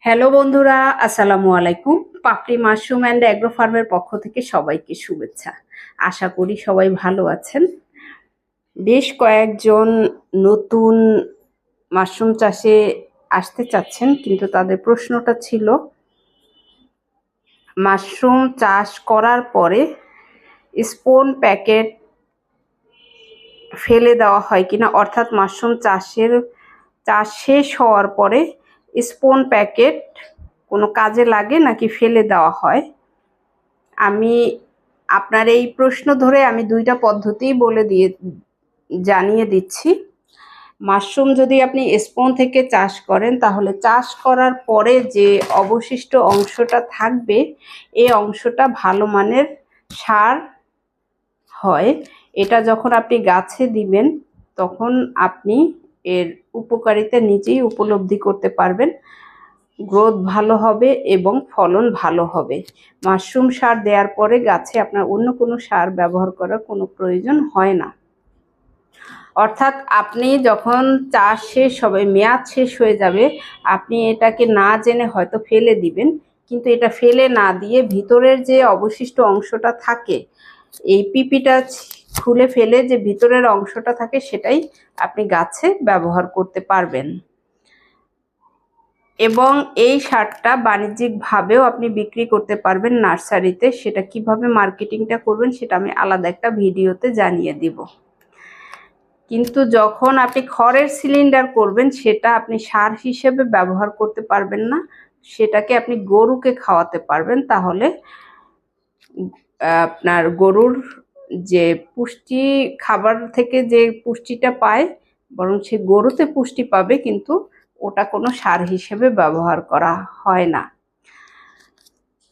Hello বন্ধুরা, আসসালামু আলাইকুম। পাপড়ি মাশরুম অ্যান্ড অ্যাগ্রো ফার্মের পক্ষ থেকে সবাইকে শুভেচ্ছা। আশা করি সবাই ভালো আছেন। বেশ কয়েকজন নতুন মাশরুম চাষে আসতে চাচ্ছেন, কিন্তু তাদের প্রশ্নটা ছিল মাশরুম চাষ করার পরে স্পোন প্যাকেট ফেলে দেওয়া হয় কিনা, অর্থাৎ মাশরুম চাষ শেষ হওয়ার পরে স্পোন প্যাকেট কোনো কাজে লাগে নাকি ফেলে দেওয়া হয়। আমি আপনার এই প্রশ্ন ধরে আমি দুইটা পদ্ধতিই জানিয়ে দিচ্ছি। মাশরুম যদি আপনি স্পন থেকে চাষ করেন, তাহলে চাষ করার পরে যে অবশিষ্ট অংশটা থাকবে, এই অংশটা ভালো মানের সার হয়। এটা যখন আপনি গাছে দিবেন, তখন আপনি এর উপকারিতা নিজেই উপলব্ধি করতে পারবেন। গ্রোথ ভালো হবে এবং ফলন ভালো হবে। মাশরুম সার দেওয়ার পরে গাছে আপনার অন্য কোনো সার ব্যবহার করার কোনো প্রয়োজন হয় না। অর্থাৎ আপনি যখন চাষ শেষ হবে, মেয়াদ শেষ হয়ে যাবে, আপনি এটাকে না জেনে হয়তো ফেলে দিবেন, কিন্তু এটা ফেলে না দিয়ে ভিতরের যে অবশিষ্ট অংশটা থাকে, এই পিপিটা খুলে ফেলে যে ভিতরের অংশটা থাকে, সেটাই আপনি গাছে ব্যবহার করতে পারবেন। এবং এই সারটা বাণিজ্যিকভাবেও আপনি বিক্রি করতে পারবেন নার্সারিতে। সেটা কিভাবে মার্কেটিংটা করবেন সেটা আমি আলাদা একটা ভিডিওতে জানিয়ে দিব। কিন্তু যখন আপনি খড়ের সিলিন্ডার করবেন, সেটা আপনি সার হিসেবে ব্যবহার করতে পারবেন না, সেটাকে আপনি গরুকে খাওয়াতে পারবেন। তাহলে আপনার গরুর যে পুষ্টি, খাবার থেকে যে পুষ্টিটা পায়, বরং সে গরুতে পুষ্টি পাবে, কিন্তু ওটা কোনো সার হিসেবে ব্যবহার করা হয় না।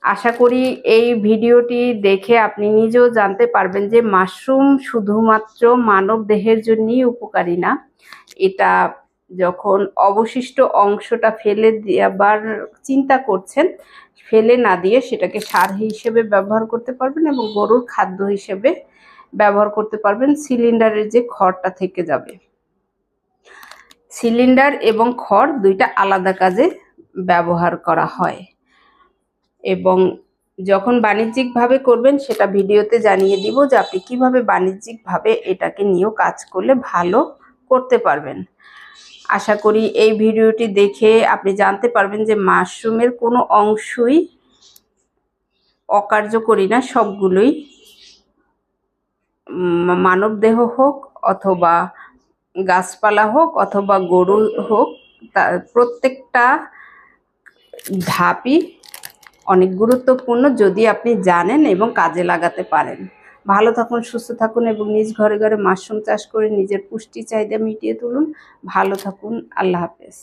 আশা করি এই ভিডিওটি দেখে আপনি নিজেও জানতে পারবেন যে মাশরুম শুধুমাত্র মানব দেহের জন্যই উপকারী না। এটা যখন অবশিষ্ট অংশটা ফেলে দেওয়ার চিন্তা করছেন, ফেলে না দিয়ে সেটাকে সার হিসেবে ব্যবহার করতে পারবেন এবং গরুর খাদ্য হিসেবে ব্যবহার করতে পারবেন। সিলিন্ডারের যে খড়টা থেকে যাবে, সিলিন্ডার এবং খড় দুইটা আলাদা কাজে ব্যবহার করা হয়। এবং যখন বাণিজ্যিকভাবে করবেন, সেটা ভিডিওতে জানিয়ে দিব যে আপনি কিভাবে বাণিজ্যিকভাবে এটাকে নিয়েও কাজ করলে ভালো করতে পারবেন। আশা করি এই ভিডিওটি দেখে আপনি জানতে পারবেন যে মাশরুমের কোনো অংশই অকার্যকরী না, সবগুলোই মানব দেহ হোক অথবা গাছপালা হোক অথবা গরু হোক, তার প্রত্যেকটা ধাপই অনেক গুরুত্বপূর্ণ যদি আপনি জানেন এবং কাজে লাগাতে পারেন। ভালো থাকুন, সুস্থ থাকুন এবং নিজ ঘরে ঘরে মাশরুম চাষ করে নিজের পুষ্টি চাহিদা মিটিয়ে তুলুন। ভালো থাকুন, আল্লাহ হাফেজ।